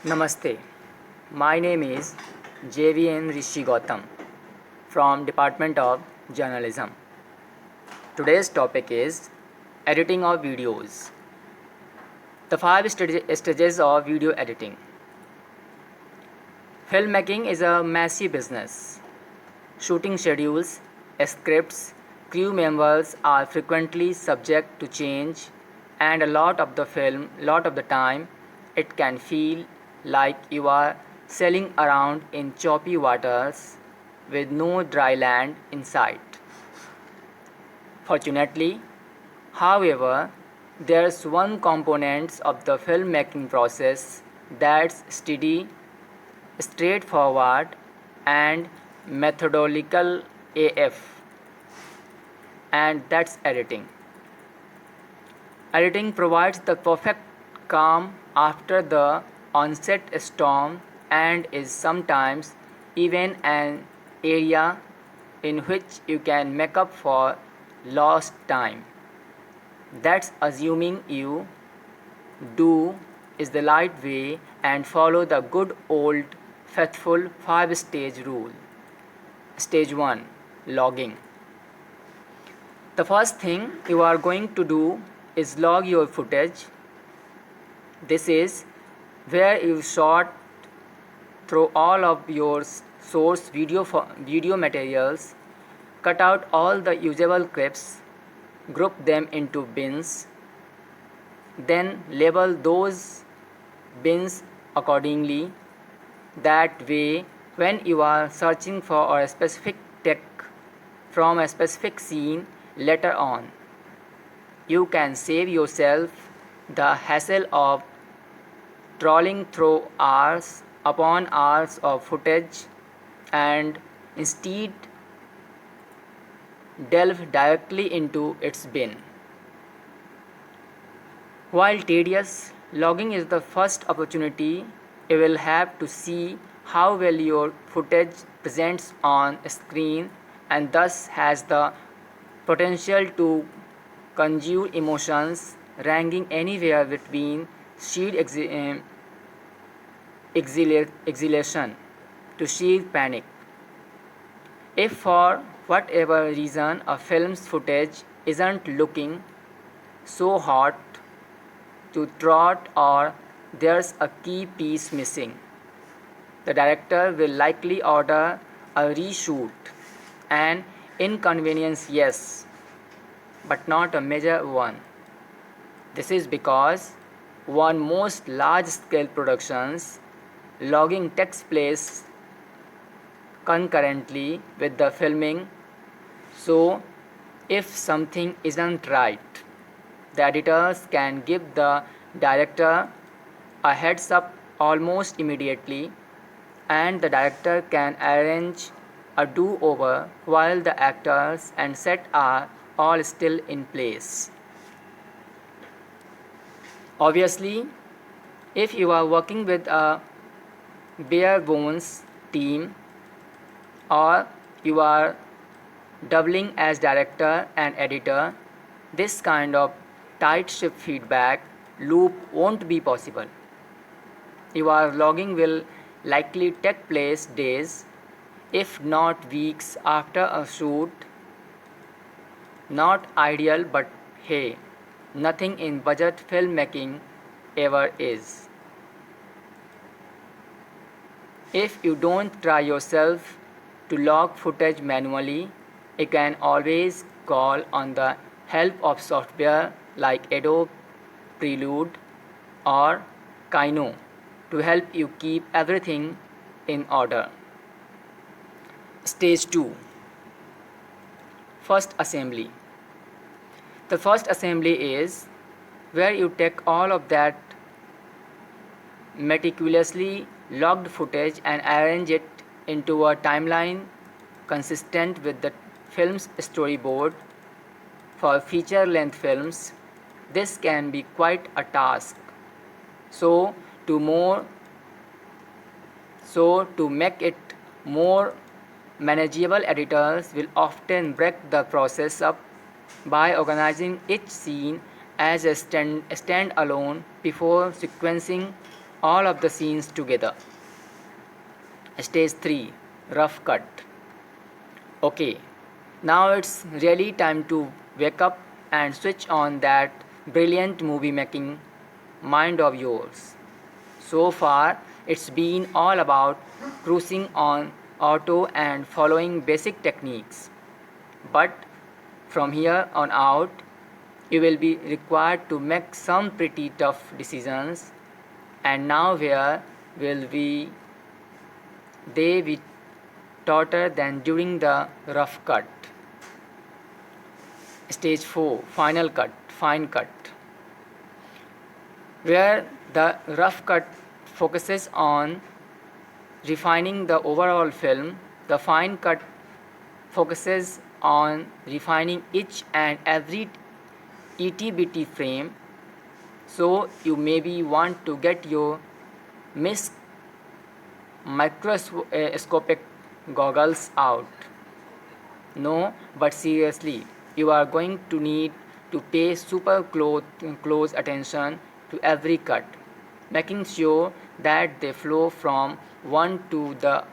Namaste. My name is JVN Rishi Gautam from Department of Journalism. Today's topic is editing of videos. The five stages of video editing. Filmmaking is a messy business. Shooting schedules, scripts, crew members are frequently subject to change, and a lot of the time, it can feel like you are sailing around in choppy waters with no dry land in sight. Fortunately, however, there's one component of the filmmaking process that's steady, straightforward, and methodological AF, and that's editing. Editing provides the perfect calm after the onset storm and is sometimes even an area in which you can make up for lost time. That's assuming you do is the right way and follow the good old faithful 5-stage rule. Stage 1, Logging. The first thing you are going to do is log your footage. This is where you sort through all of your source video materials, cut out all the usable clips, group them into bins, then label those bins accordingly. That way, when you are searching for a specific take from a specific scene later on, you can save yourself the hassle of trawling through hours upon hours of footage and instead delve directly into its bin. While tedious, logging is the first opportunity you will have to see how well your footage presents on screen and thus has the potential to conjure emotions ranging anywhere between sheer exhilaration to sheer panic. If for whatever reason a film's footage isn't looking so hot to trot or there's a key piece missing, the director will likely order a reshoot. An inconvenience, yes, but not a major one. This is because on most large-scale productions, logging takes place concurrently with the filming, so if something isn't right, the editors can give the director a heads up almost immediately, and the director can arrange a do-over while the actors and set are all still in place. Obviously, if you are working with a bare bones team or you are doubling as director and editor, this kind of tight ship feedback loop won't be possible. Your logging will likely take place days, if not weeks after a shoot. Not ideal, but hey, nothing in budget filmmaking ever is. If you don't try yourself to log footage manually, you can always call on the help of software like Adobe Prelude or Kino to help you keep everything in order. Stage 2, First Assembly. The first assembly is where you take all of that meticulously logged footage and arrange it into a timeline consistent with the film's storyboard. For feature-length films, this can be quite a task. So to make it more manageable, editors will often break the process up by organizing each scene as a stand-alone before sequencing all of the scenes together. Stage 3, rough cut. Okay, now it's really time to wake up and switch on that brilliant movie making mind of yours. So far, it's been all about cruising on auto and following basic techniques. But from here on out, you will be required to make some pretty tough decisions. And now where will they be tighter than during the rough cut? Stage 4, final cut, fine cut, where the rough cut focuses on refining the overall film. The fine cut focuses on refining each and every itty-bitty frame. So you maybe want to get your microscopic goggles out. No, but seriously, you are going to need to pay super close attention to every cut, making sure that they flow from one to the